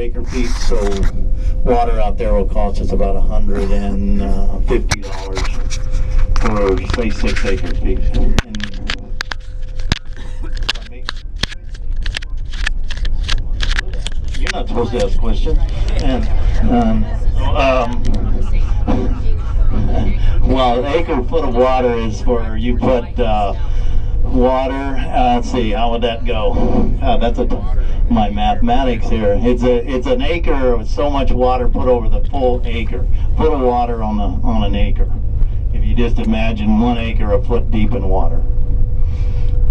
acre feet, so water out there will cost us about $150 for, say, 6 acre feet. You're not supposed to ask questions. And, well, an acre foot of water is for, you put water, let's see, how would that go? That's my mathematics here. It's an acre with so much water put over the full acre. Foot of water on an acre. If you just imagine 1 acre a foot deep in water.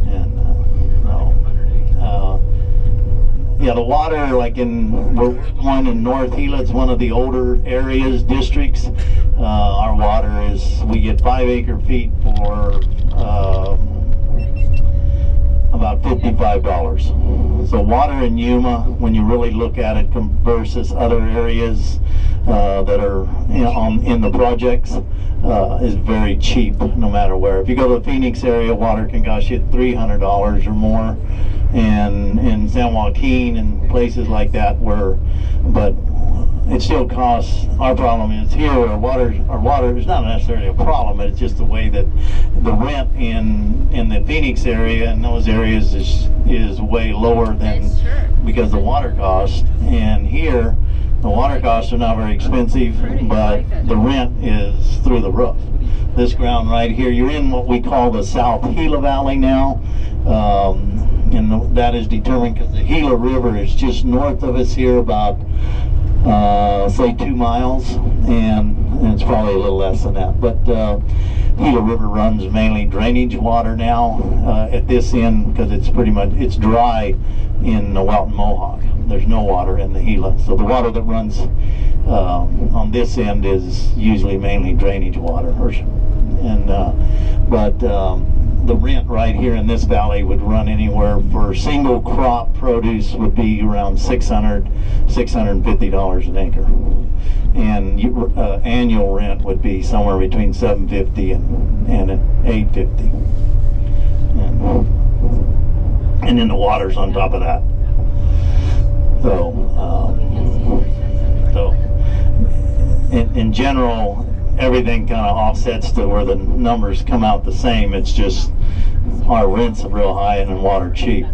And yeah, the water, like we're one in North Gila, it's one of the older areas, districts. Our water is, we get 5 acre feet for about $55. So water in Yuma, when you really look at it versus other areas that are in the projects, is very cheap no matter where. If you go to the Phoenix area, water can cost you $300 or more, and in San Joaquin and places like that, but it still costs. Our problem is here, our water is not necessarily a problem, but it's just the way that the rent in the Phoenix area and those areas is way lower than, because the water cost. And here, the water costs are not very expensive, but the rent is through the roof. This ground right here, you're in what we call the South Gila Valley now. And that is determined because the Gila River is just north of us here, about say 2 miles, and it's probably a little less than that. But Gila River runs mainly drainage water now at this end, because it's dry in the Welton Mohawk. There's no water in the Gila, so the water that runs on this end is usually mainly drainage water. The rent right here in this valley would run anywhere for single crop produce would be around $650 an acre, and annual rent would be somewhere between $750 and $850, and then the water's on top of that. So in general, everything kind of offsets to where the numbers come out the same. It's just our rents are real high and then water cheap.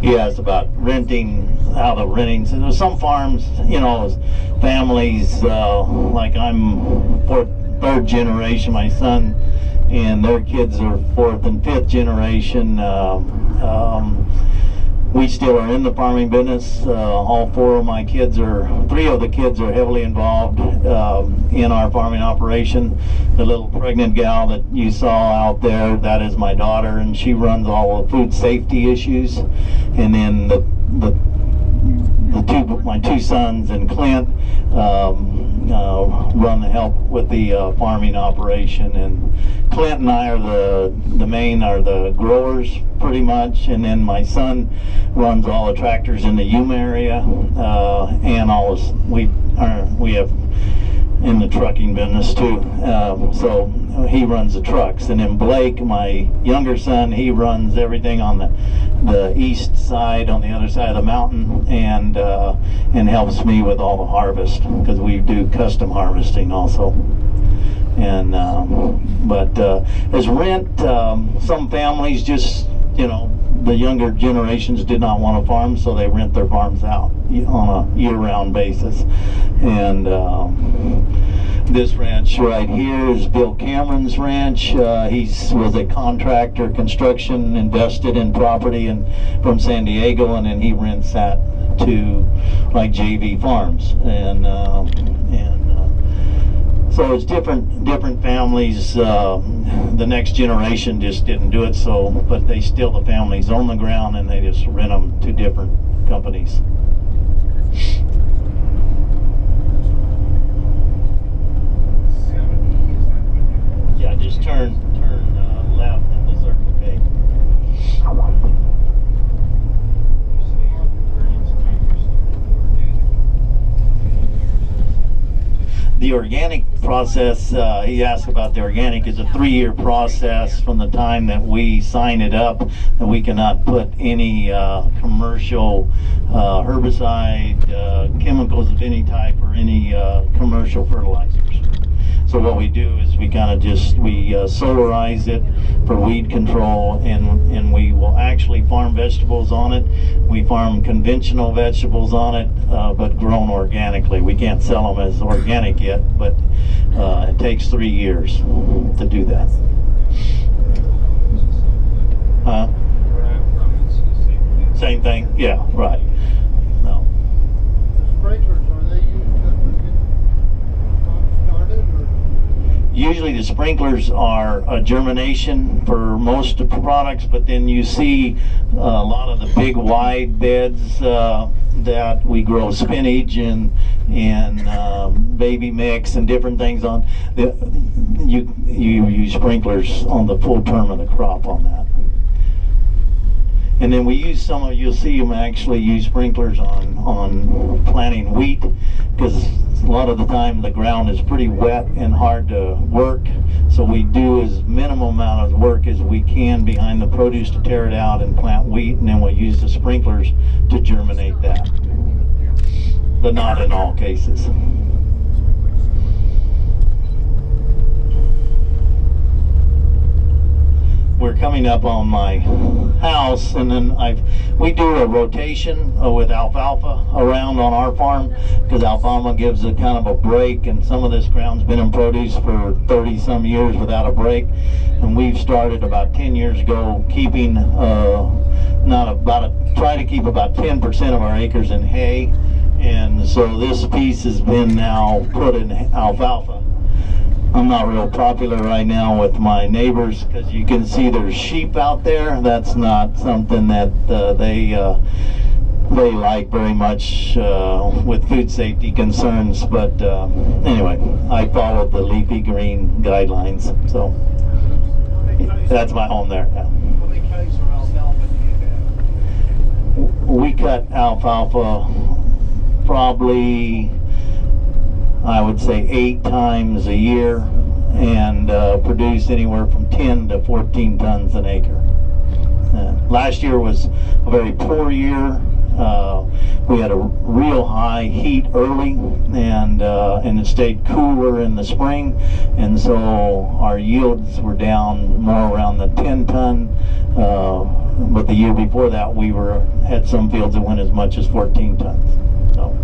Yeah, it's about renting, how the renting. So there's some farms, families, like I'm third generation, my son and their kids are 4th and 5th generation. We still are in the farming business. All 3 of the kids are heavily involved in our farming operation. The little pregnant gal that you saw out there, that is my daughter, and she runs all the food safety issues. And then my 2 sons and Clint run the help with the farming operation. And Clint and I are the growers pretty much, and then my son runs all the tractors in the Yuma area, and we have in the trucking business too. So he runs the trucks, and then Blake, my younger son, he runs everything on the east side, on the other side of the mountain, and helps me with all the harvest, because we do custom harvesting also. And but as rent, some families just, the younger generations did not want to farm, so they rent their farms out on a year-round basis. And this ranch right here is Bill Cameron's ranch. He was a contractor, construction, invested in property from San Diego, and then he rents that to like JV farms. And so it's different families. The next generation just didn't do it, but the families own the ground, and they just rent them to different companies. Yeah, just turn left in the Circle K. The organic process, he asked about the organic, is a 3-year process from the time that we sign it up, that we cannot put any commercial herbicide, chemicals of any type, or any commercial fertilizers. So what we do is we kind of solarize it for weed control, and we will actually farm vegetables on it. We farm conventional vegetables on it, but grown organically. We can't sell them as organic yet, but it takes 3 years to do that. Same thing? Yeah, right. No. The sprinklers, are they used to started, or? Usually the sprinklers are a germination for most of the products, but then you see a lot of the big wide beds that we grow spinach and baby mix and different things on. You use sprinklers on the full term of the crop on that. And then we use you'll see them actually use sprinklers on planting wheat, because a lot of the time the ground is pretty wet and hard to work. So we do as minimum amount of work as we can behind the produce to tear it out and plant wheat, and then we'll use the sprinklers to germinate that. But not in all cases. We're coming up on my house, and then we do a rotation with alfalfa around on our farm, because alfalfa gives a kind of a break, and some of this ground's been in produce for 30 some years without a break, and we've started about 10 years ago keeping try to keep about 10% of our acres in hay, and so this piece has been now put in alfalfa. I'm not real popular right now with my neighbors, because you can see there's sheep out there. That's not something that they like very much with food safety concerns. But anyway, I followed the leafy green guidelines, so that's my home there. Yeah. How many cakes of alfalfa do you have? We cut alfalfa probably, I would say, 8 times a year, and produce anywhere from 10 to 14 tons an acre. Last year was a very poor year. We had a real high heat early, and it stayed cooler in the spring, and so our yields were down more around the 10 ton. But the year before that, we had some fields that went as much as 14 tons. So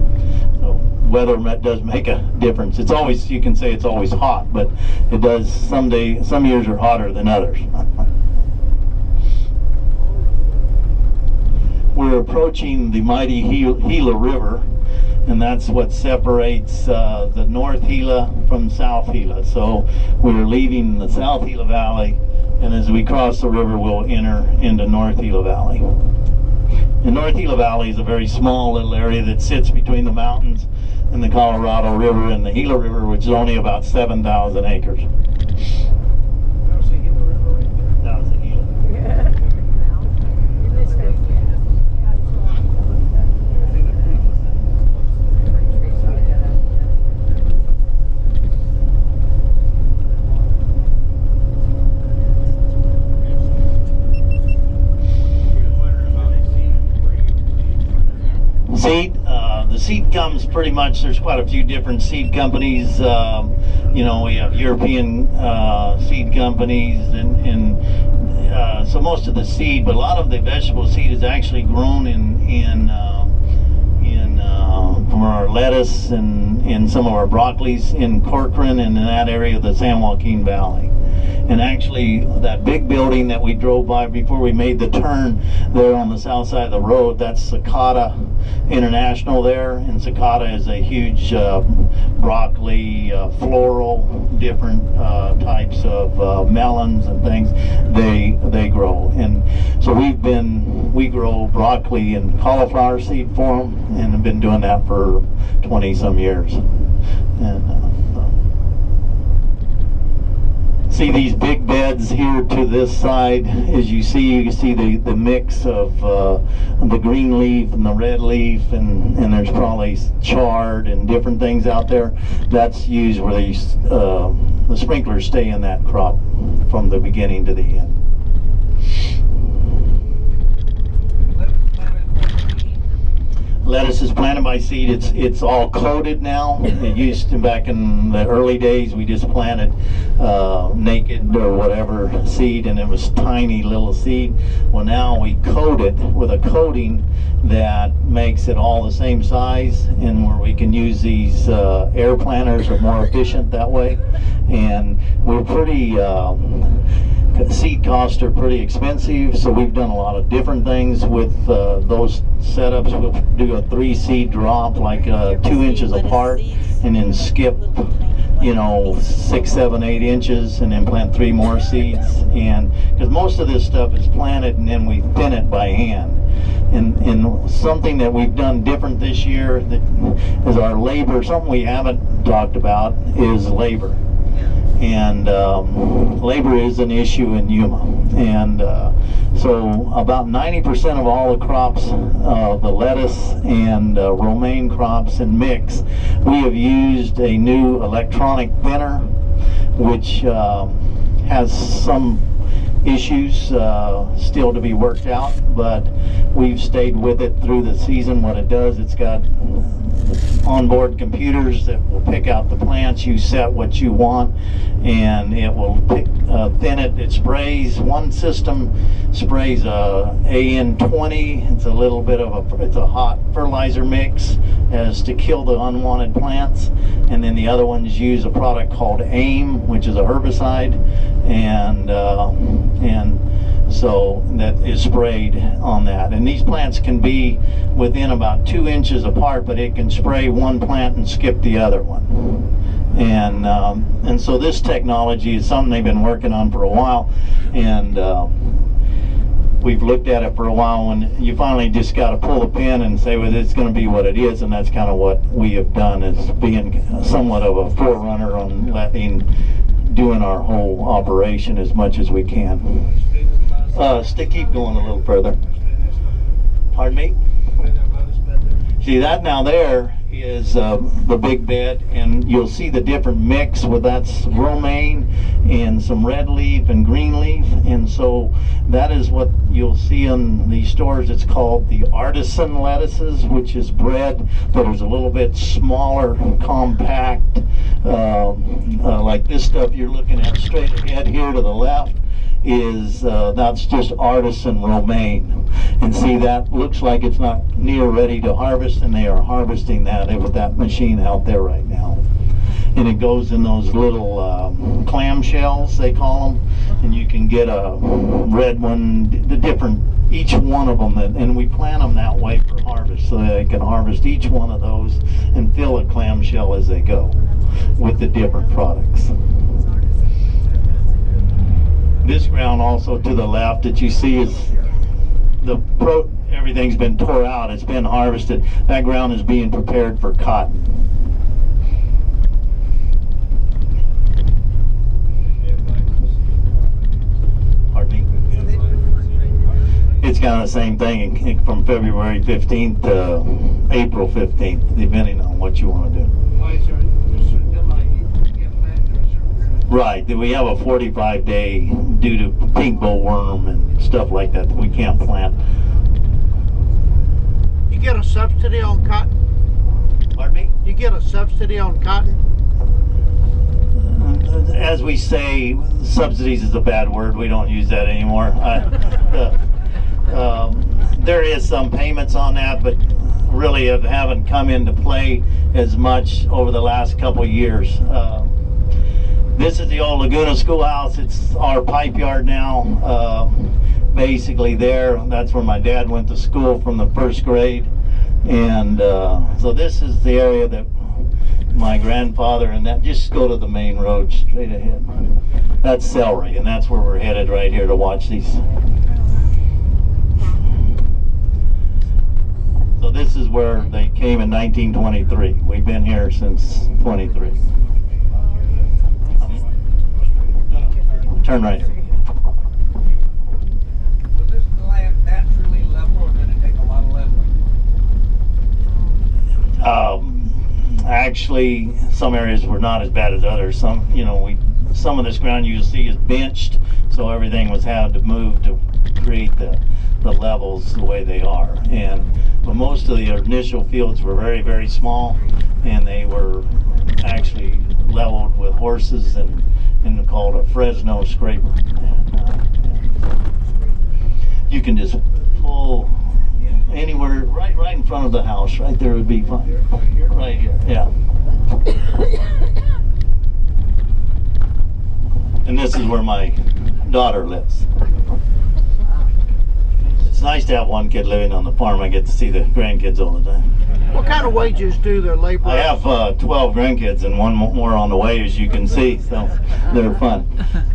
weather does make a difference. It's always, you can say it's always hot, but it does some years are hotter than others. We're approaching the mighty Gila River, and that's what separates the North Gila from South Gila. So we're leaving the South Gila Valley, and as we cross the river, we'll enter into North Gila Valley. The North Gila Valley is a very small little area that sits between the mountains and the Colorado River and the Gila River, which is only about 7,000 acres. That was the Yuma River right there. That was the Gila. Seed, the seed comes pretty much, there's quite a few different seed companies. You know, we have European seed companies, and so most of the seed, but a lot of the vegetable seed is actually grown from our lettuce and some of our broccolis in Corcoran and in that area of the San Joaquin Valley. And actually, that big building that we drove by before we made the turn there on the south side of the road, that's Cicada International there. And Cicada is a huge broccoli, floral, different types of melons and things they grow. And so we grow broccoli and cauliflower seed for them, and have been doing that for 20 some years. And see these big beds here to this side. As you can see the mix of the green leaf and the red leaf, and there's probably chard and different things out there. That's used where the sprinklers stay in that crop from the beginning to the end. Lettuce is planted by seed. It's all coated now. It used to, back in the early days, we just planted naked or whatever seed, and it was tiny little seed. Well, now we coat it with a coating that makes it all the same size, and where we can use these air planters are more efficient that way. And we're pretty seed costs are pretty expensive, so we've done a lot of different things with those setups. We'll do a 3 seed drop, like 2 inches apart, and then skip 6, 7, 8 inches, and then plant 3 more seeds. And because most of this stuff is planted and then we thin it by hand. And something that we've done different this year that is our labor. Something we haven't talked about is labor. And labor is an issue in Yuma, and so about 90% of all the crops, the lettuce and romaine crops and mix, we have used a new electronic thinner, which has some issues still to be worked out, but we've stayed with it through the season. What it does, it's got onboard computers that will pick out the plants. You set what you want, and it will thin it. It sprays. One system sprays AN20. It's a little bit of it's a hot fertilizer mix as to kill the unwanted plants, and then the other ones use a product called AIM, which is a herbicide, and so that is sprayed on that. And these plants can be within about 2 inches apart, but it can spray one plant and skip the other one. And so this technology is something they've been working on for a while, and we've looked at it for a while, and you finally just got to pull the pin and say, well, it's going to be what it is. And that's kind of what we have done, is being somewhat of a forerunner on doing our whole operation as much as we can. Keep going a little further. Pardon me? See, that now there is the big bed, and you'll see the different mix with that's romaine and some red leaf and green leaf, and so that is what you'll see in these stores. It's called the artisan lettuces, which is bred that is a little bit smaller, compact, like this stuff you're looking at straight ahead here to the left is that's just artisan romaine. And see, that looks like it's not near ready to harvest, and they are harvesting that with that machine out there right now. And it goes in those little clamshells, they call them, and you can get a red one, the different, each one of them, and we plant them that way for harvest, so they can harvest each one of those and fill a clamshell as they go with the different products. This ground also to the left that you see is everything's been tore out. It's been harvested. That ground is being prepared for cotton. Pardon me? It's kind of the same thing from February 15th to April 15th, depending on what you want to do. Right, we have a 45-day due to pink bollworm and stuff like that we can't plant. You get a subsidy on cotton? Pardon me? You get a subsidy on cotton? As we say, subsidies is a bad word. We don't use that anymore. There is some payments on that, but really haven't come into play as much over the last couple of years. This is the old Laguna Schoolhouse. It's our pipe yard now. Basically there, that's where my dad went to school from the 1st grade. And so this is the area that my grandfather, and that, just go to the main road straight ahead. That's Celery, and that's where we're headed right here to watch these. So this is where they came in 1923. We've been here since 23. Turn right here. Was this land naturally level, or did it take a lot of leveling? Actually, some areas were not as bad as others. Some of this ground you'll see is benched, so everything was had to move to create the levels the way they are. But most of the initial fields were very, very small, and they were actually leveled with horses and called a Fresno scraper. You can just pull anywhere, right in front of the house. Right there would be fine. Right here, yeah. And this is where my daughter lives. It's nice to have one kid living on the farm. I get to see the grandkids all the time. What kind of wages do the laborers? I have 12 grandkids and one more on the way, as you can see, so they're fun.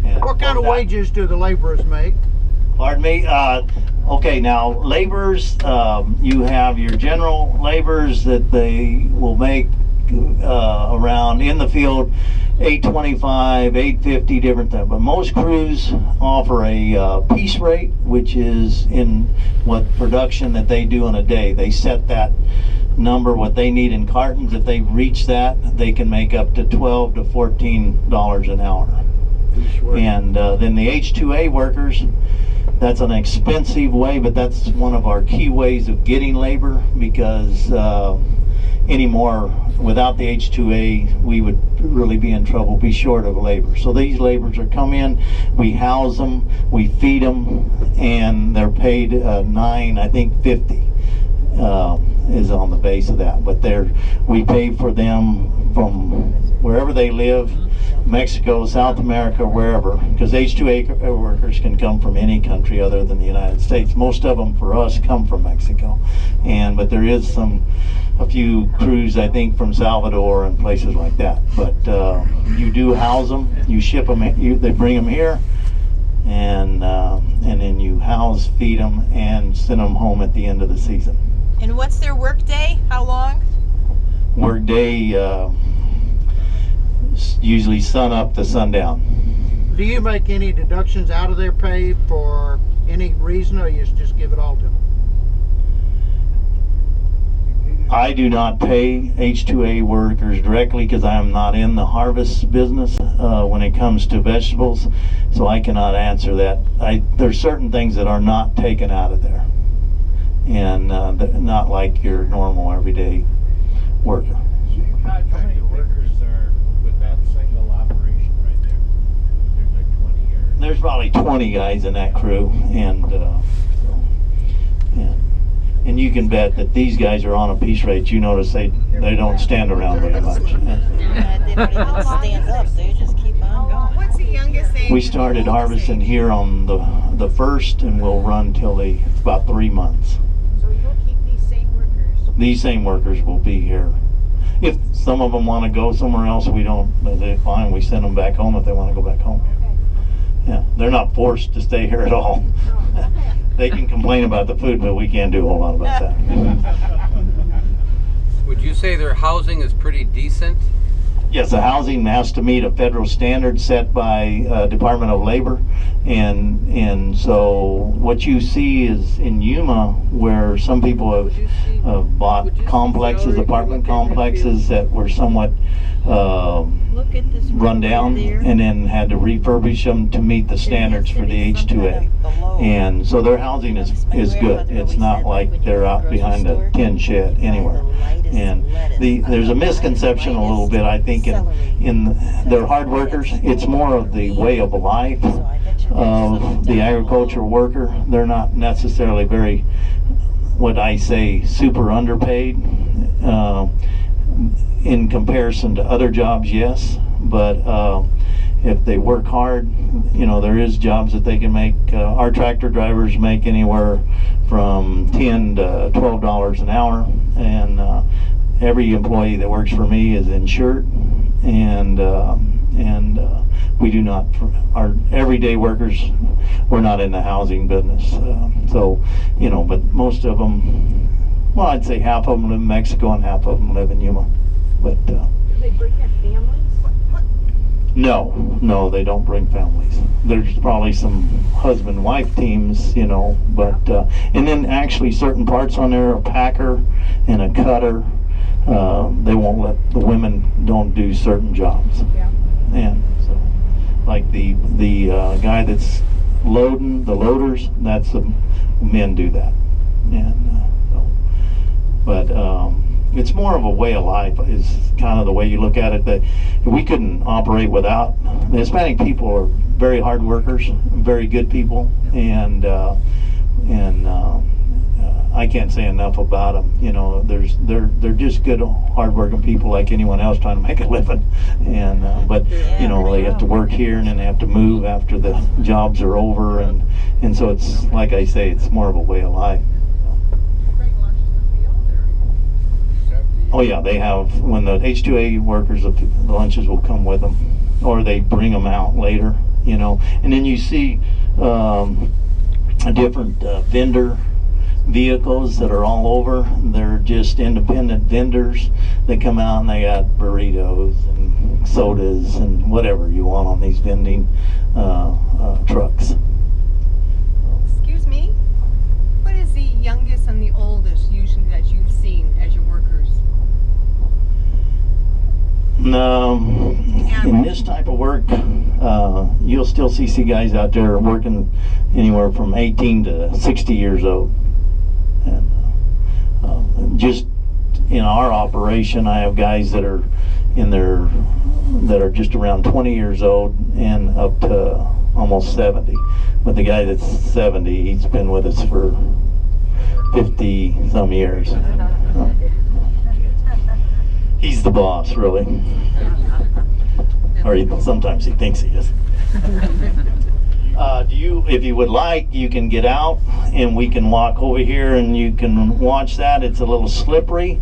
Yeah. What kind of wages do the laborers make? Pardon me? Okay, now laborers, you have your general laborers that they will make around in the field $8.25, $8.50, different things. But most crews offer a piece rate, which is in what production that they do in a day. They set that number, what they need in cartons. If they reach that, they can make up to $12 to $14 an hour. And then the H2A workers, that's an expensive way, but that's one of our key ways of getting labor, because anymore, without the H2A, we would really be in trouble, be short of labor. So these laborers are come in, we house them, we feed them, and they're paid $9.50 is on the base of that. But we pay for them from wherever they live, Mexico, South America, wherever, because H2A workers can come from any country other than the United States. Most of them for us come from Mexico, but there is a few crews, I think, from Salvador and places like that. But you do house them, you ship them, they bring them here, and then you house, feed them, and send them home at the end of the season. And what's their work day? How long? Work day, usually sun up to sundown. Do you make any deductions out of their pay for any reason, or you just give it all to them? I do not pay H2A workers directly because I am not in the harvest business when it comes to vegetables, so I cannot answer that. There's certain things that are not taken out of there, and not like your normal everyday worker. How many workers are with that single operation right there? There's like 20 or... There's probably 20 guys in that crew, and you can bet that these guys are on a piece rate. You notice they don't stand around very much. They don't even stand up, they just keep on going. What's the youngest age? We started harvesting here on the 1st, and we'll run till about 3 months. So you'll keep these same workers? These same workers will be here. If some of them want to go somewhere else, they're fine. We send them back home if they want to go back home. Okay. Yeah, they're not forced to stay here at all. They can complain about the food, but we can't do a whole lot about that. Would you say their housing is pretty decent? Yes, the housing has to meet a federal standard set by Department of Labor, and so what you see is in Yuma, where some people have bought complexes, apartment complexes that were somewhat Look at this run down, and then had to refurbish them to meet the standards for the H2A. And so their housing is good. It's not like they're out behind a tin shed anywhere. And there's a misconception a little bit, I think, in they're hard workers. It's more of the way of life of the agricultural worker. They're not necessarily very, what I say, super underpaid. In comparison to other jobs, yes, but if they work hard, there is jobs that they can make. Our tractor drivers make anywhere from $10 to $12 an hour, and every employee that works for me is insured, and we do not, our everyday workers, we're not in the housing business, but most of them, well, I'd say half of them live in Mexico and half of them live in Yuma. But Do they bring their families? No, they don't bring families. There's probably some husband-wife teams, you know, but and then actually certain parts on there, a packer and a cutter, they won't let the women don't do certain jobs. Yeah. And so, like the guy that's loading, the loaders, that's the men do that. And so, but it's more of a way of life is kind of the way you look at it, that we couldn't operate without. The Hispanic people are very hard workers, very good people, and I can't say enough about them. You know, they're just good, hard-working people like anyone else trying to make a living. And but you know, they have to work here and then they have to move after the jobs are over, and so it's like I say, it's more of a way of life. Bring lunches in the field, or? Oh yeah, they have, when the H2A workers, the lunches will come with them, or they bring them out later, you know. And then you see a different vendor vehicles that are all over. They're just independent vendors. They come out and they got burritos and sodas and whatever you want on these vending trucks. Excuse me? What is the youngest and the oldest usually that you've seen as your workers? In this type of work, you'll still see guys out there working anywhere from 18 to 60 years old. And just in our operation, I have guys that are that are just around 20 years old and up to almost 70. But the guy that's 70, he's been with us for 50 some years. He's the boss, really. Or sometimes he thinks he is. If you would like, you can get out and we can walk over here and you can watch that. It's a little slippery.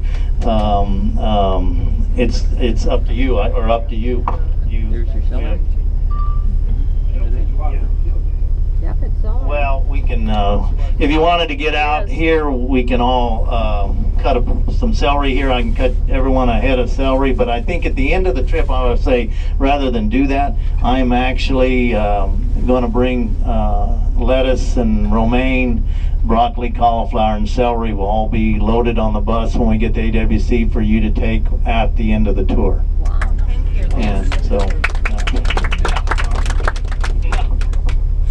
It's up to you, or up to you. There's your celery. Yep, it's all. Well, we can, if you wanted to get out here, we can all cut some celery here. I can cut everyone a head of celery, but I think at the end of the trip, I would say, rather than do that, I'm actually going to bring lettuce and romaine, broccoli, cauliflower, and celery will all be loaded on the bus when we get to AWC for you to take at the end of the tour. Wow. Thank you. And so...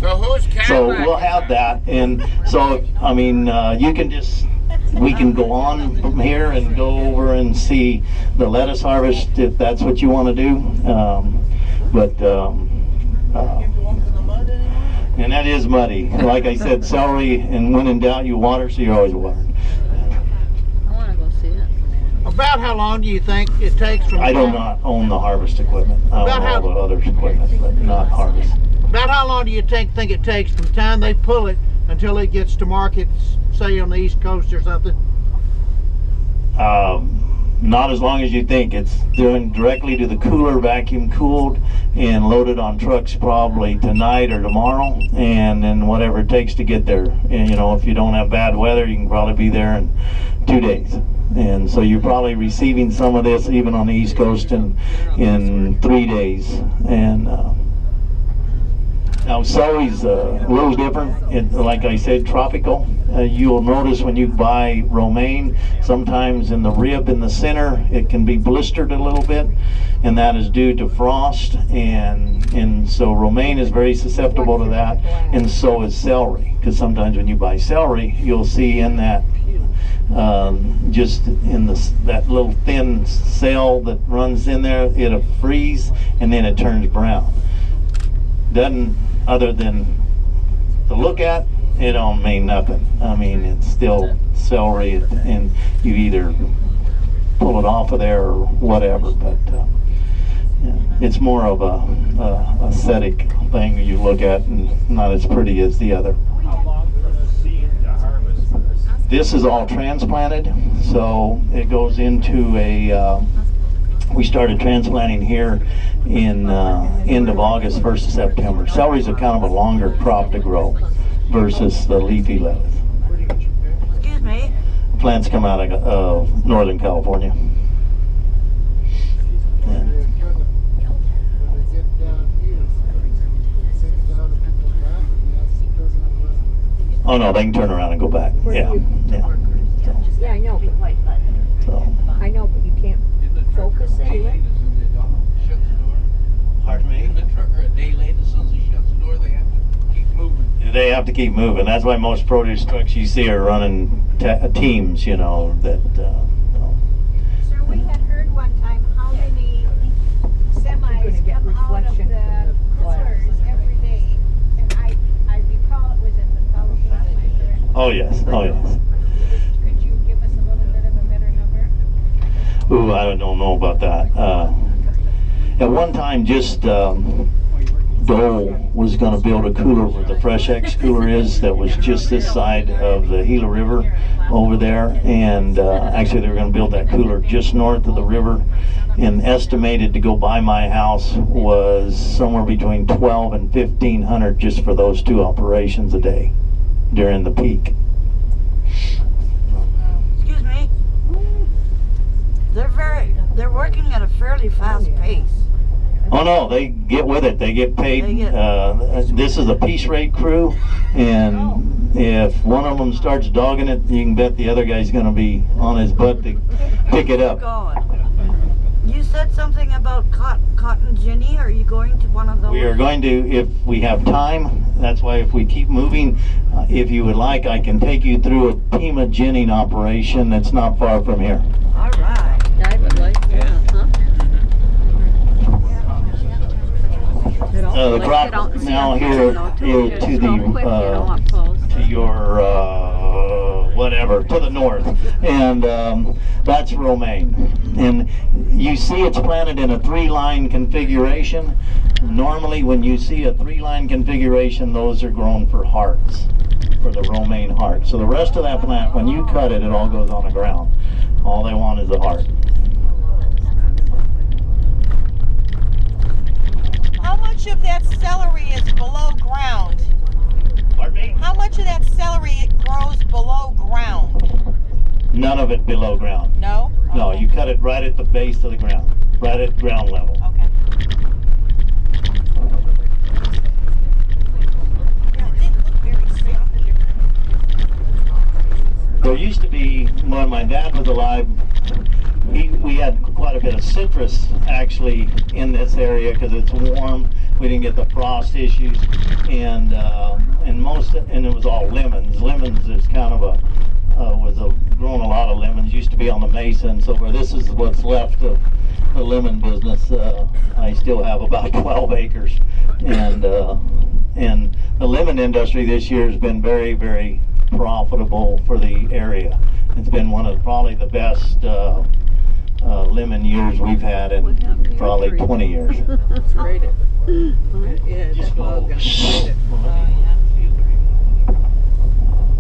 So who's Cadillac? So we'll have that, and so I mean, you can just, we can go on from here and go over and see the lettuce harvest if that's what you want to do. And that is muddy. Like I said, celery, and when in doubt, you water, so you're always watering. I want to go see it. About how long do you think it takes from? I do not own the harvest equipment. I About own how- all the other equipment, but not harvest. About how long do you think it takes from the time they pull it until it gets to market, say on the East Coast or something? Not as long as you think. It's going directly to the cooler, vacuum cooled, and loaded on trucks probably tonight or tomorrow, and then whatever it takes to get there. And you know, if you don't have bad weather, you can probably be there in 2 days. And so you're probably receiving some of this even on the East Coast in 3 days. And now celery's a little different. Like I said, tropical. You'll notice when you buy romaine, sometimes in the rib in the center, it can be blistered a little bit, and that is due to frost. And so romaine is very susceptible to that, and so is celery. Because sometimes when you buy celery, you'll see in that just in that little thin cell that runs in there, it'll freeze and then it turns brown. Doesn't, other than to look at, it don't mean nothing. I mean, it's still celery, and you either pull it off of there or whatever, but yeah, it's more of a aesthetic thing you look at, and not as pretty as the other. How long for the seed to harvest? This is all transplanted, so it goes into a, we started transplanting here in end of August, 1st of September. Celery's a kind of a longer crop to grow versus the leafy lettuce. Excuse me. Plants come out of Northern California. And Oh no, they can turn around and go back. Where Yeah, you- yeah. Yeah, I know, but So, I know, but you can't focus anyway. pardon me? The trucker a day late, as soon as he shuts the door, they have to keep moving. They have to keep moving. That's why most produce trucks you see are running teams, you know, that, Sir, we had heard one time how many semis get come out of reflection the from the coolers every day. And I recall it was in the thousands, am I correct? oh yes, oh yes. Could you give us a little bit of a better number? Ooh, I don't know about that. At one time, just Dole was going to build a cooler where the Fresh X cooler is, that was just this side of the Gila River over there. And actually, they were going to build that cooler just north of the river. And estimated to go by my house was somewhere between 12 and 1,500 just for those two operations a day during the peak. Excuse me. They're working at a fairly fast pace. Oh no, they get with it. They get paid. They get- This is a piece rate crew, and if one of them starts dogging it, you can bet the other guy's going to be on his butt to pick it up. Going. You said something about cotton ginny. Are you going to one of those? We are going to, if we have time. That's why if we keep moving, if you would like, I can take you through a Pima ginning operation that's not far from here. All right. I would like that, huh? The Like, crop you don't see now them here you know, too. is It's to so quick, you know, up close. to your whatever, to the north, and that's romaine. And you see it's planted in a 3-line configuration. Normally when you see a 3-line configuration, those are grown for hearts, for the romaine heart. So the rest of that plant, when you cut it, it all goes on the ground. All they want is the heart. How much of that celery is below ground? Pardon me? How much of that celery it grows below ground? None of it below ground. No? No, you cut it right at the base of the ground, right at ground level. Okay. Yeah, it didn't look very stuffy. There used to be, when my dad was alive, we had quite a bit of citrus actually in this area because it's warm. We didn't get the frost issues, and it was all lemons. Lemons is kind of grown a lot of lemons. Used to be on the mesa, and so where this is what's left of the lemon business. I still have about 12 acres, and the lemon industry this year has been very, very profitable for the area. It's been one of probably the best lemon years we've had in probably 20 years. Sprayed it. Yeah, just Logan sprayed it.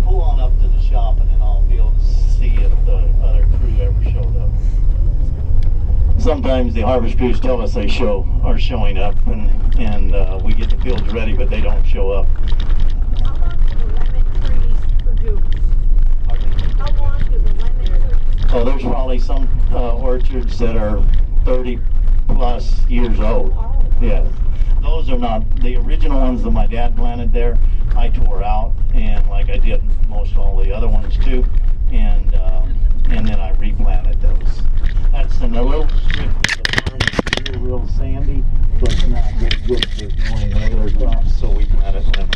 Pull on up to the shop and then I'll be able to see if the other crew ever showed up. Sometimes the harvest crews tell us they are showing up, and we get the fields ready, but they don't show up. How long do the lemon trees produce? How long do the lemon trees? Oh, there's probably some orchards that are 30 plus years old. Yeah, those are not the original ones that my dad planted there. I tore out, and like I did most all the other ones too, and then I replanted those. That's in a little strip of the farm that's real sandy, but it's not good for growing regular crops, so we planted lemon.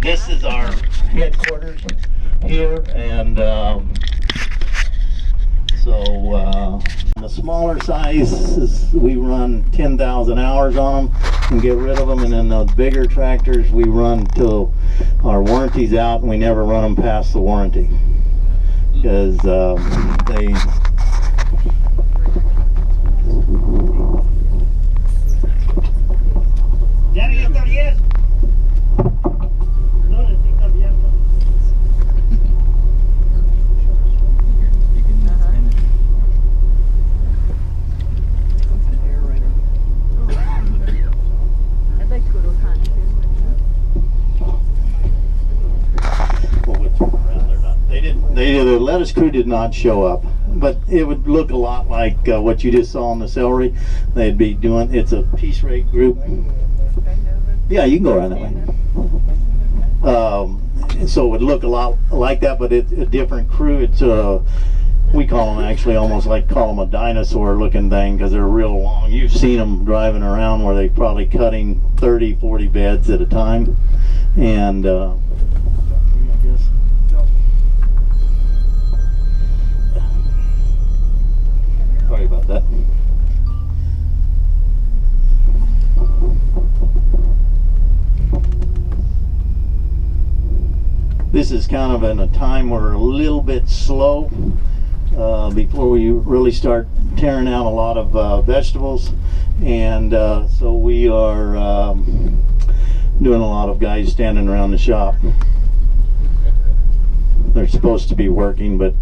This is our headquarters here, and the smaller sizes we run 10,000 hours on them and get rid of them, and then the bigger tractors we run till our warranty's out, and we never run them past the warranty because they. The lettuce crew did not show up, but it would look a lot like what you just saw on the celery. They'd be doing, it's a piece rate group. Yeah, you can go around that way. So it would look a lot like that, but it's a different crew. It's we call them actually almost like call them a dinosaur looking thing because they're real long. You've seen them driving around where they're probably cutting 30, 40 beds at a time. And I guess. Sorry about that. This is kind of in a time where we're a little bit slow before we really start tearing out a lot of vegetables, and so we are doing a lot of guys standing around the shop. They're supposed to be working, but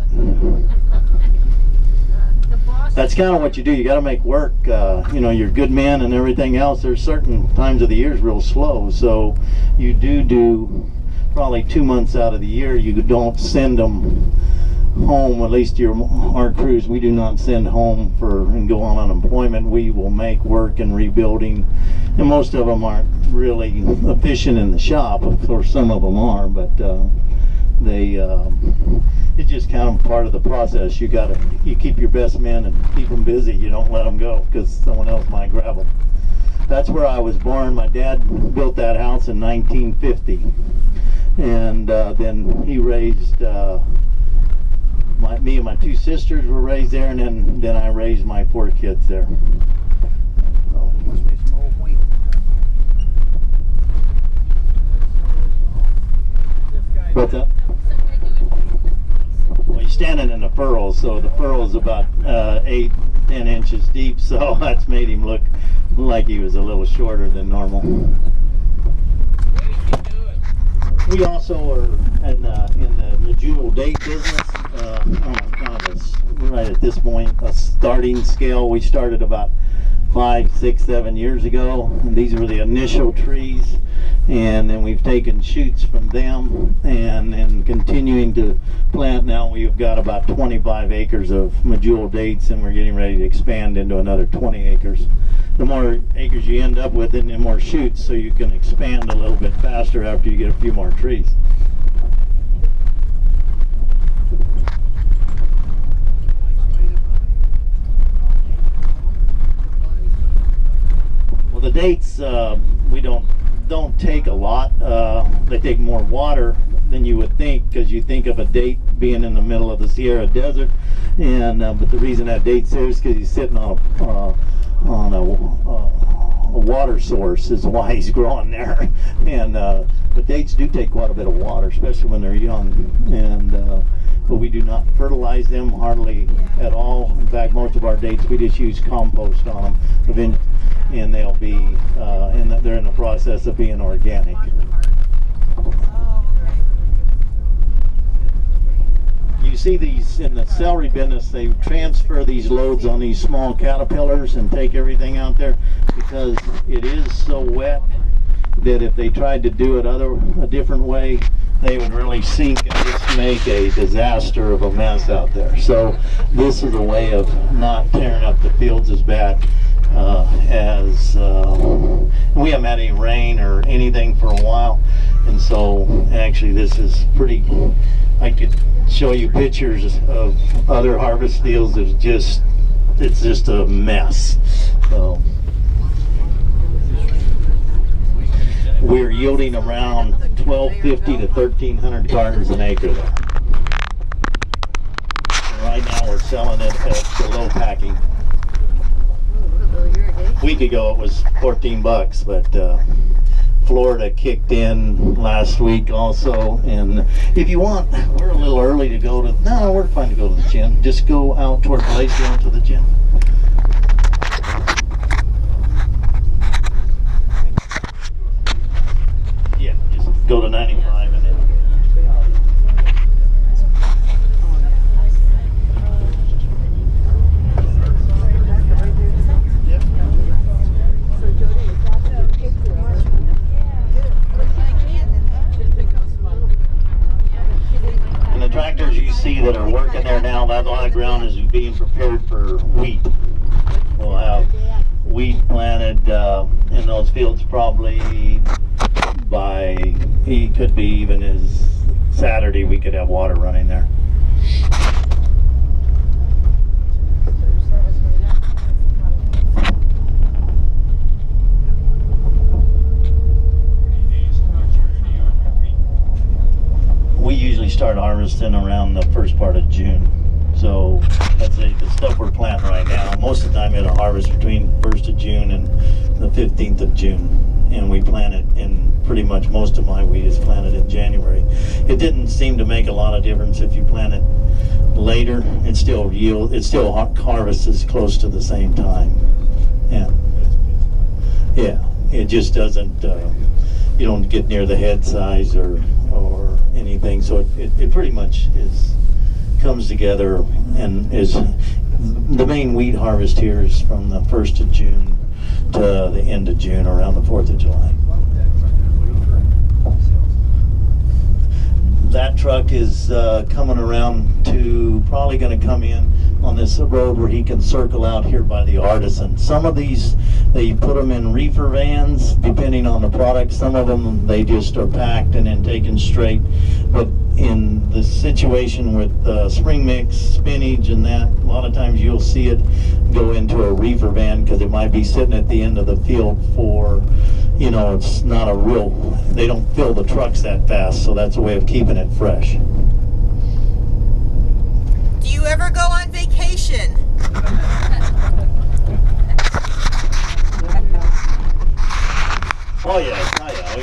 that's kind of what you do. You got to make work. You know, you're good men and everything else. There's certain times of the year is real slow, so you do probably 2 months out of the year you don't send them home. At least our crews, we do not send home and go on unemployment. We will make work and rebuilding, and most of them aren't really efficient in the shop. Of course, some of them are, but it's just kind of part of the process. You keep your best men and keep them busy. You don't let them go because someone else might grab them. That's where I was born. My dad built that house in 1950, and then he raised me and my 2 sisters were raised there, and then I raised my 4 kids there. Must be some old wheat. What's that? Well, you're standing in the furrows, so the furrow's about 8-10 inches deep, so that's made him look like he was a little shorter than normal. We also are in the medjool date business. Right at this point, a starting scale. We started about 5, 6, 7 years ago, and these were the initial trees, and then we've taken shoots from them and continuing to plant. Now we've got about 25 acres of medjool dates, and we're getting ready to expand into another 20 acres. The more acres you end up with, and the more shoots, so you can expand a little bit faster after you get a few more trees. Well, the dates we don't take a lot. They take more water than you would think, because you think of a date being in the middle of the Sierra Desert, and but the reason that date's there is because he's sitting on a water source is why he's growing there. And but dates do take quite a bit of water, especially when they're young. And but we do not fertilize them hardly at all. In fact, most of our dates we just use compost on them, and they'll be they're in the process of being organic. You see these in the celery business, they transfer these loads on these small caterpillars and take everything out there, because it is so wet that if they tried to do it a different way, they would really sink and just make a disaster of a mess out there. So this is a way of not tearing up the fields as bad as we haven't had any rain or anything for a while, and so actually this is pretty. I could show you pictures of other harvest fields that it's just a mess. So we're yielding around 1,250 to 1,300 cartons an acre there. And right now we're selling it at below packing. A week ago it was $14, but Florida kicked in last week also, and if you want, we're a little early to go to, no, we're fine to go to the gym. Just go out toward Glacier to the gym. Yeah, just go to 95 and then. Tractors you see that are working there now, that lot of ground is being prepared for wheat. We'll have wheat planted in those fields probably by he could be even as Saturday we could have water running there. We usually start harvesting around the first part of June. So I'd say the stuff we're planting right now, most of the time it'll harvest between 1st of June and the 15th of June. And we plant it in pretty much most of my wheat is planted in January. It didn't seem to make a lot of difference if you plant it later. It still harvests close to the same time. Yeah, it just doesn't, you don't get near the head size or anything. So it pretty much comes together and is, the main wheat harvest here is from the 1st of June to the end of June, around the 4th of July. That truck is coming around to, probably going to come in on this road where he can circle out here by the Artisan. Some of these, they put them in reefer vans, depending on the product. Some of them, they just are packed and then taken straight. But in the situation with spring mix, spinach and that, a lot of times you'll see it go into a reefer van because it might be sitting at the end of the field for, you know, it's not a real, they don't fill the trucks that fast, so that's a way of keeping it fresh. Do you ever go on vacation? Oh yeah.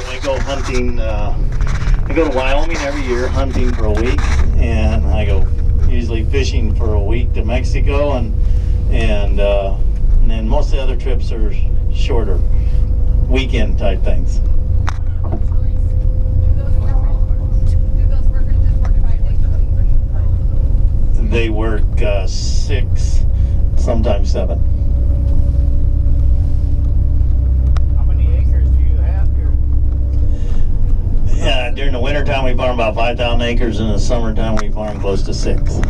I go hunting, I go to Wyoming every year hunting for a week, and I go usually fishing for a week to Mexico, and then most of the other trips are shorter, weekend type things. Do those workers just work 5 days a week? They work 6, sometimes 7. How many acres do you have here? Yeah, during the wintertime we farm about 5,000 acres, in the summertime we farm close to 6.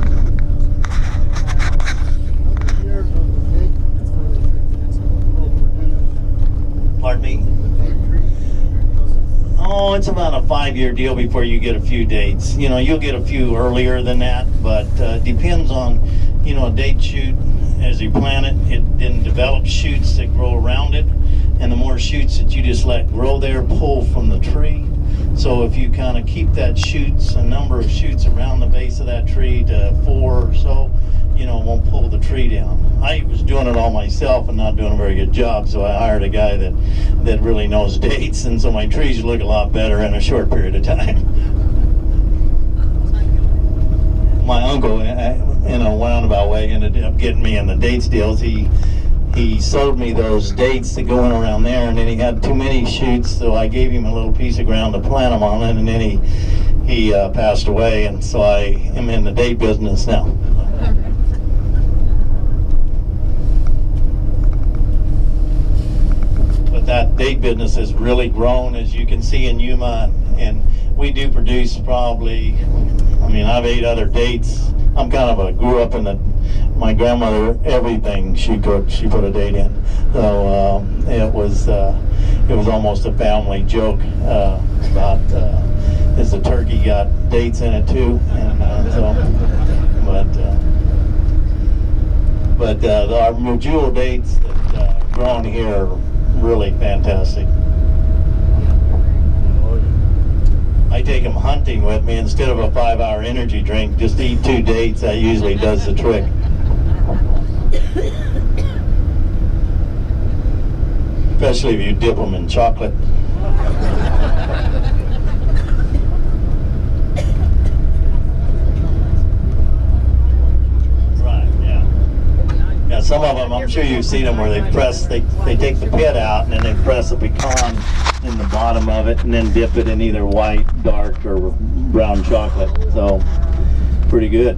Pardon me? Oh, it's about a 5-year deal before you get a few dates. You know, you'll get a few earlier than that, but depends on, you know, a date shoot. As you plant it, it then develops shoots that grow around it, and the more shoots that you just let grow there, pull from the tree. So if you kind of keep that a number of shoots around the base of that tree to 4 or so, you know, won't pull the tree down. I was doing it all myself and not doing a very good job, so I hired a guy that really knows dates, and so my trees look a lot better in a short period of time. My uncle, in a roundabout way, ended up getting me in the dates deals. He sold me those dates that go in around there, and then he had too many shoots, so I gave him a little piece of ground to plant them on it, and then he passed away, and so I am in the date business now. But that date business has really grown, as you can see in Yuma, and we do produce probably, I mean, I've ate other dates. I'm kind of grew up in my grandmother, everything she cooked, she put a date in. So it was almost a family joke about as the turkey got dates in it too, and but our jewel dates that grown here are really fantastic. I take them hunting with me instead of a 5-hour energy drink. Just eat 2 dates. That usually does the trick. Especially if you dip them in chocolate. Right, yeah. Yeah, some of them, I'm sure you've seen them where they take the pit out and then they press a pecan in the bottom of it and then dip it in either white, dark, or brown chocolate. So, pretty good.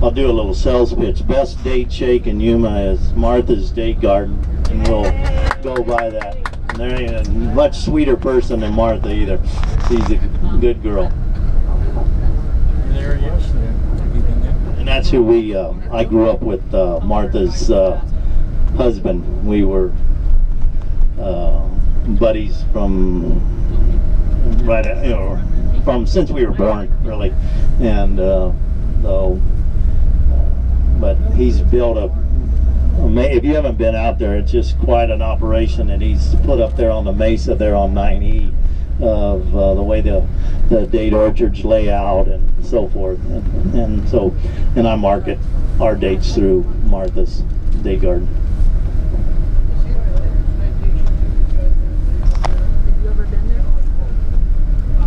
I'll do a little sales pitch. Best date shake in Yuma is Martha's Date Garden, and we'll go by that. And there ain't a much sweeter person than Martha either. She's a good girl. There, yes. And that's who I grew up with, Martha's husband. We were buddies from from since we were born, really. And but he's built if you haven't been out there, it's just quite an operation that he's put up there on the mesa there on 9E of the way the date orchards lay out and so forth. And I market our dates through Martha's Day Garden. Have you ever been there?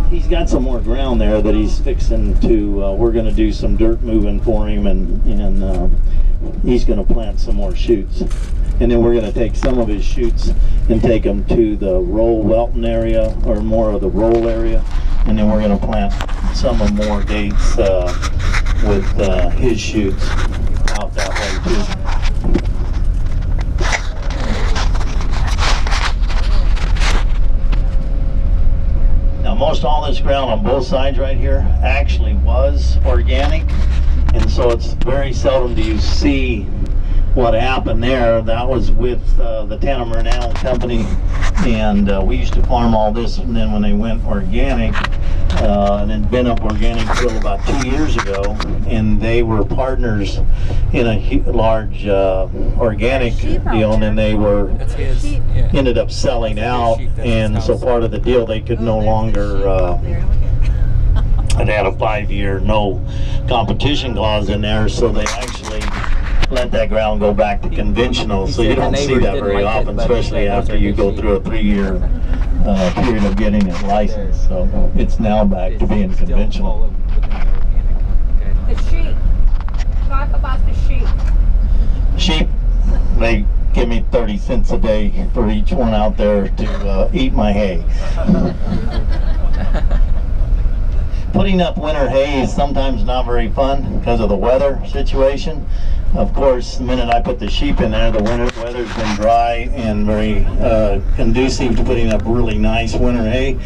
He's got some more ground there that he's fixing to, we're going to do some dirt moving for him, and he's going to plant some more shoots. And then we're going to take some of his shoots and take them to the Roll Welton area, or more of the Roll area. And then we're going to plant some of more dates with his shoots out that way too. Now most all this ground on both sides right here actually was organic, and so it's very seldom do you see what happened there. That was with the Tanner Murnell company, and we used to farm all this, and then when they went organic, and then been up organic till about 2 years ago, and they were partners in a large organic deal, and then they were ended up selling out, and so part of the deal they could no longer it had a 5-year no competition clause in there, so they actually let that ground go back to conventional. So you don't see that very often, especially after you go through a 3-year period of getting it licensed. So it's now back to being conventional. The sheep. Talk about the sheep. Sheep, they give me 30 cents a day for each one out there to eat my hay. Putting up winter hay is sometimes not very fun because of the weather situation. Of course, the minute I put the sheep in there, the weather's been dry and very conducive to putting up really nice winter hay.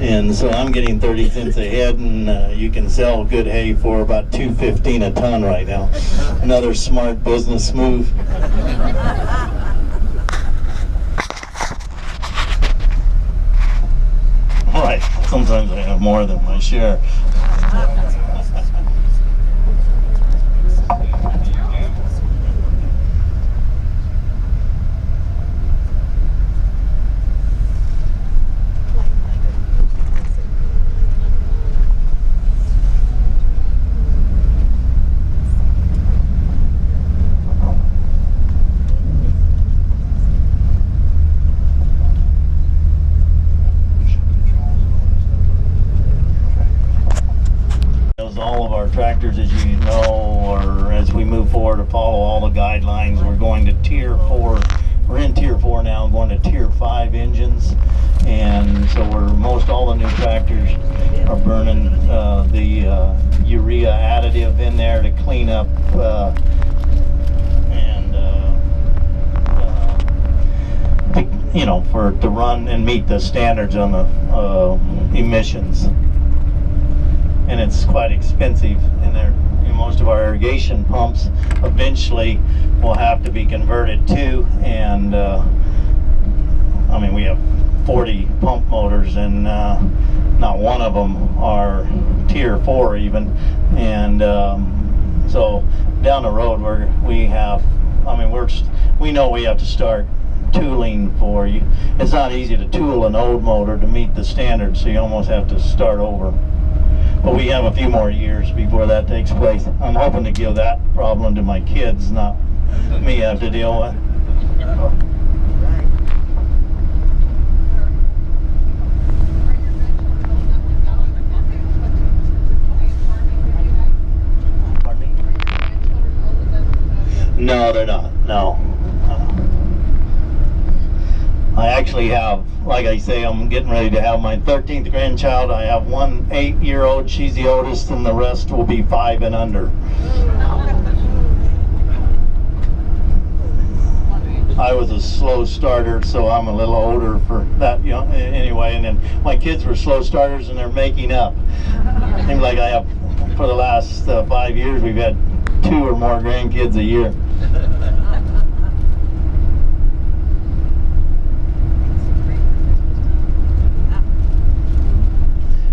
And so I'm getting 30 cents a head, and you can sell good hay for about $2.15 a ton right now. Another smart business move. Right, sometimes I have more than my share. All of our tractors, as you know, or as we move forward to follow all the guidelines, we're going to Tier 4. We're in Tier 4 now, going to Tier 5 engines, and so most all the new tractors are burning the urea additive in there to clean up to run and meet the standards on the emissions. And it's quite expensive, and most of our irrigation pumps eventually will have to be converted too. And I mean, we have 40 pump motors, and not one of them are Tier 4 even. And so down the road we know we have to start tooling for you. It's not easy to tool an old motor to meet the standards, so you almost have to start over. But we have a few more years before that takes place. I'm hoping to give that problem to my kids, not me have to deal with. Pardon me? No, they're not. No. I actually have, like I say, I'm getting ready to have my 13th grandchild. I have one 8-year-old, she's the oldest, and the rest will be 5 and under. I was a slow starter, so I'm a little older for that, anyway. And then my kids were slow starters, and they're making up. Seems like I have, for the last 5 years, we've had 2 or more grandkids a year.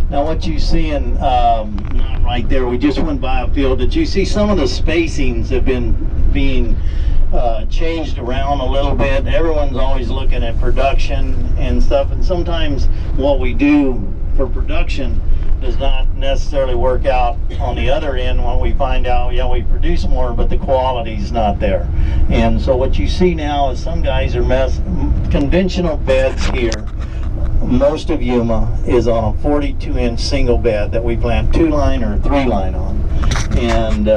Now what you seeing, not right there, we just went by a field. Did you see some of the spacings have been being changed around a little bit? Everyone's always looking at production and stuff, and sometimes what we do for production does not necessarily work out on the other end when we find out, yeah, we produce more, but the quality's not there. And so what you see now is some guys are conventional beds here. Most of Yuma is on a 42-inch single bed that we plant 2-line or 3-line on, and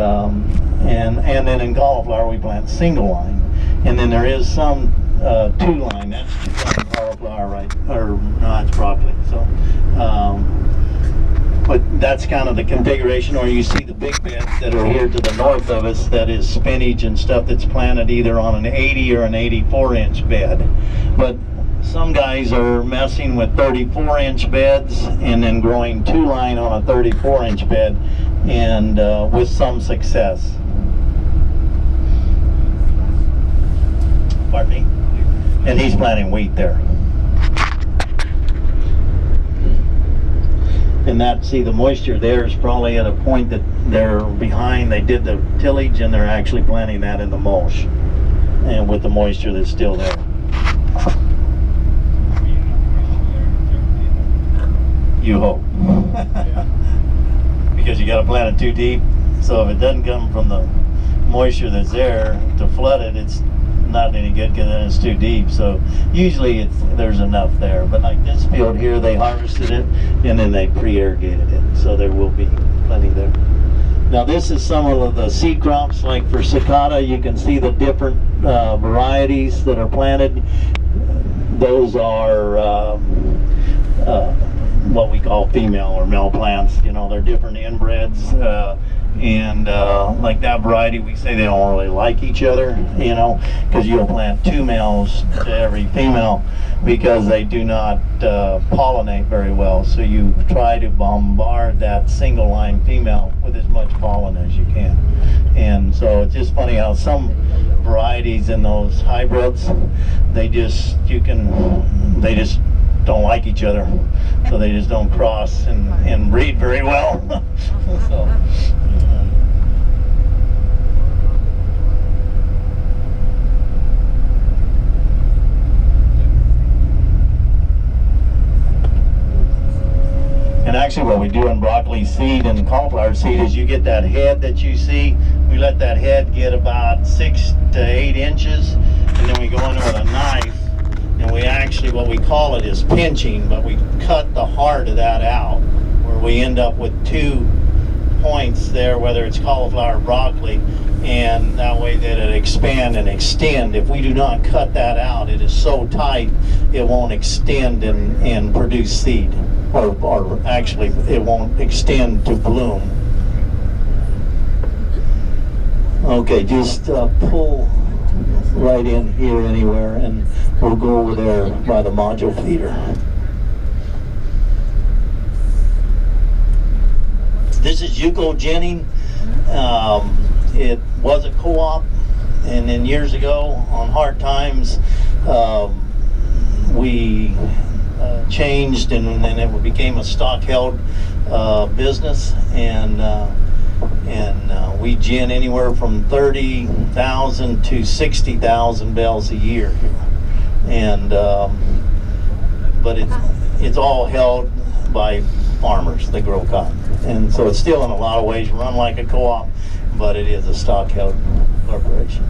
then in cauliflower we plant single line, and then there is some 2-line. That's 2-line cauliflower, right? Or no, it's broccoli. So, but that's kind of the configuration. Or you see the big beds that are here to the north of us. That is spinach and stuff that's planted either on an 80 or an 84-inch bed, but some guys are messing with 34-inch beds and then growing 2-line on a 34-inch bed, and with some success. Pardon me? And he's planting wheat there. And that, see, the moisture there is probably at a point that they're behind. They did the tillage and they're actually planting that in the mulch, and with the moisture that's still there. You hope. Because you got to plant it too deep, so if it doesn't come from the moisture that's there to flood it, it's not any good because then it's too deep. So usually there's enough there, but like this field here, they harvested it and then they pre-irrigated it, so there will be plenty there. Now this is some of the seed crops, like for cicada. You can see the different varieties that are planted. Those are what we call female or male plants. You know, they're different inbreds, and like that variety, we say they don't really like each other, you know, because you'll plant 2 males to every female because they do not pollinate very well. So you try to bombard that single line female with as much pollen as you can. And so it's just funny how some varieties in those hybrids, they just don't like each other, so they just don't cross and breed very well. So, and actually what we do in broccoli seed and cauliflower seed is you get that head that you see, we let that head get about 6 to 8 inches, and then we go in with a knife. And we actually, what we call it is pinching, but we cut the heart of that out, where we end up with 2 points there, whether it's cauliflower or broccoli, and that way that it expand and extend. If we do not cut that out, it is so tight it won't extend and produce seed, or actually it won't extend to bloom. Okay, just pull right in here anywhere, and we'll go over there by the module feeder. This is Yuko Jenning. It was a co-op, and then years ago on hard times we changed, and then it became a stock held business, and we gin anywhere from 30,000 to 60,000 bales a year here, and but it's all held by farmers that grow cotton, and so it's still in a lot of ways run like a co-op, but it is a stock held corporation.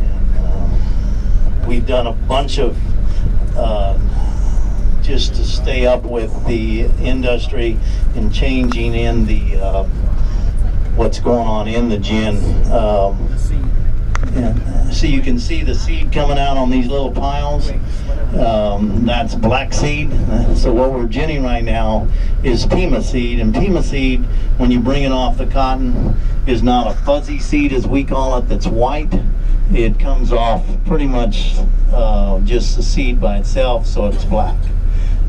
And we've done a bunch of just to stay up with the industry and changing in the what's going on in the gin. So you can see the seed coming out on these little piles. That's black seed. So what we're ginning right now is Pima seed, and Pima seed, when you bring it off the cotton, is not a fuzzy seed as we call it that's white. It comes off pretty much just the seed by itself, so it's black.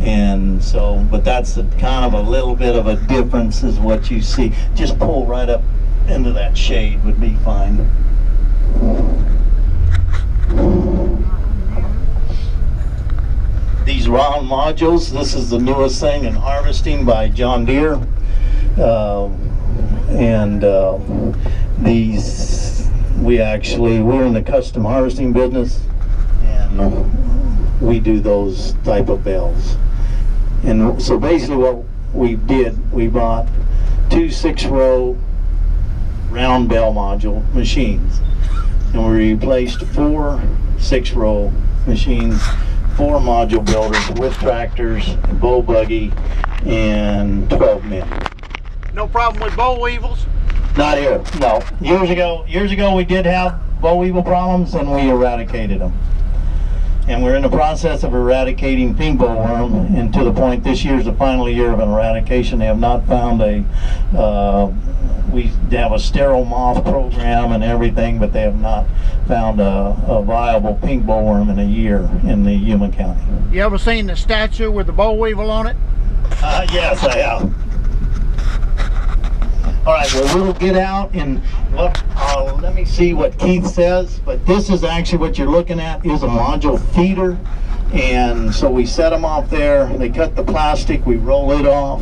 And so, but that's kind of a little bit of a difference is what you see. Just pull right up into that shade would be fine. these round modules. This is the newest thing in harvesting by John Deere. These, we're in the custom harvesting business, and we do those type of bales. And so basically what we did, we bought 2 6-row round bale module machines, and we replaced 4 6-row machines, 4 module builders with tractors, bow buggy, and 12 men. No problem with boll weevils? Not here, no. Years ago we did have boll weevil problems, and we eradicated them. And we're in the process of eradicating pink bollworm, and to the point this year's the final year of an eradication. They have not found we have a sterile moth program and everything, but they have not found a viable pink bollworm in a year in the Yuma County. You ever seen the statue with the boll weevil on it? Yes, I have. All right, well, we'll get out and look. Let me see what Keith says, but this is actually what you're looking at is a module feeder. And so we set them off there, they cut the plastic, we roll it off,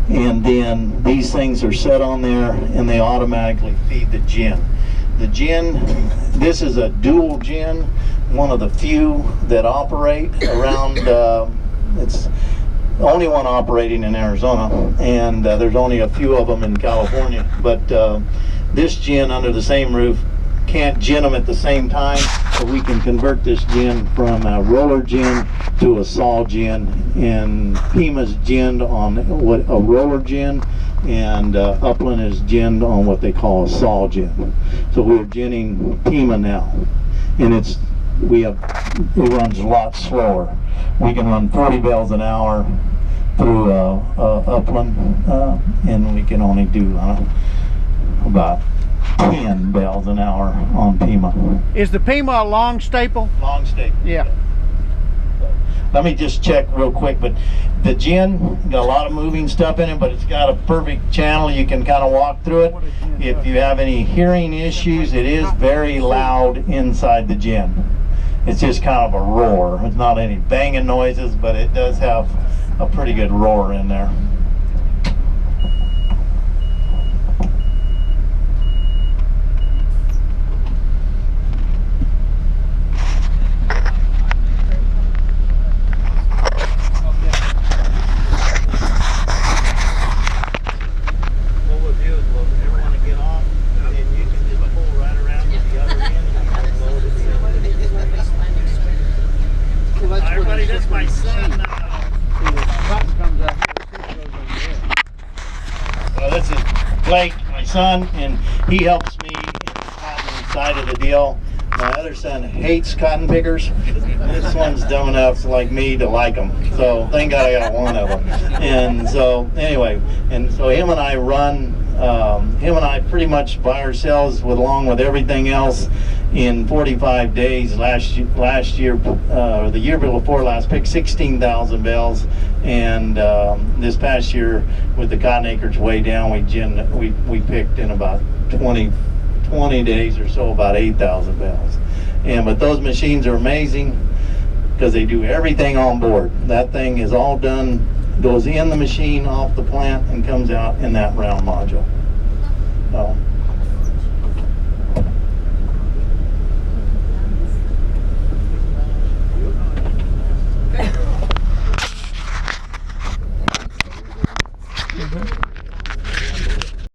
and then these things are set on there and they automatically feed the gin. The gin, this is a dual gin, one of the few that operate around, it's the only one operating in Arizona, and there's only a few of them in California. But this gin under the same roof, can't gin them at the same time, so we can convert this gin from a roller gin to a saw gin. And Pima's ginned on what a roller gin, and Upland is ginned on what they call a saw gin. So we're ginning Pima now, and it runs a lot slower. We can run 40 bales an hour through Upland, and we can only do about 10 bales an hour on Pima. Is the Pima a long staple? Long staple. Yeah. Let me just check real quick, but the gin got a lot of moving stuff in it, but it's got a perfect channel. You can kind of walk through it. If you have any hearing issues, it is very loud inside the gin. It's just kind of a roar. It's not any banging noises, but it does have a pretty good roar in there. What we'll do is everyone will get off, and then you can just pull right around to the other end and load it in. Everybody, that's my son. Well, this is Blake, my son, and he helps me in the cotton side of the deal. My other son hates cotton pickers. This one's dumb enough like me to like them. So thank God I got one of them. And so anyway, and so him and I run, him and I pretty much by ourselves along with everything else in 45 days. Last year, the year before last, picked 16,000 bales. And this past year with the cotton acreage way down, we picked in about 20 days or so about 8,000 bales. But those machines are amazing because they do everything on board. That thing is all done, goes in the machine off the plant and comes out in that round module. So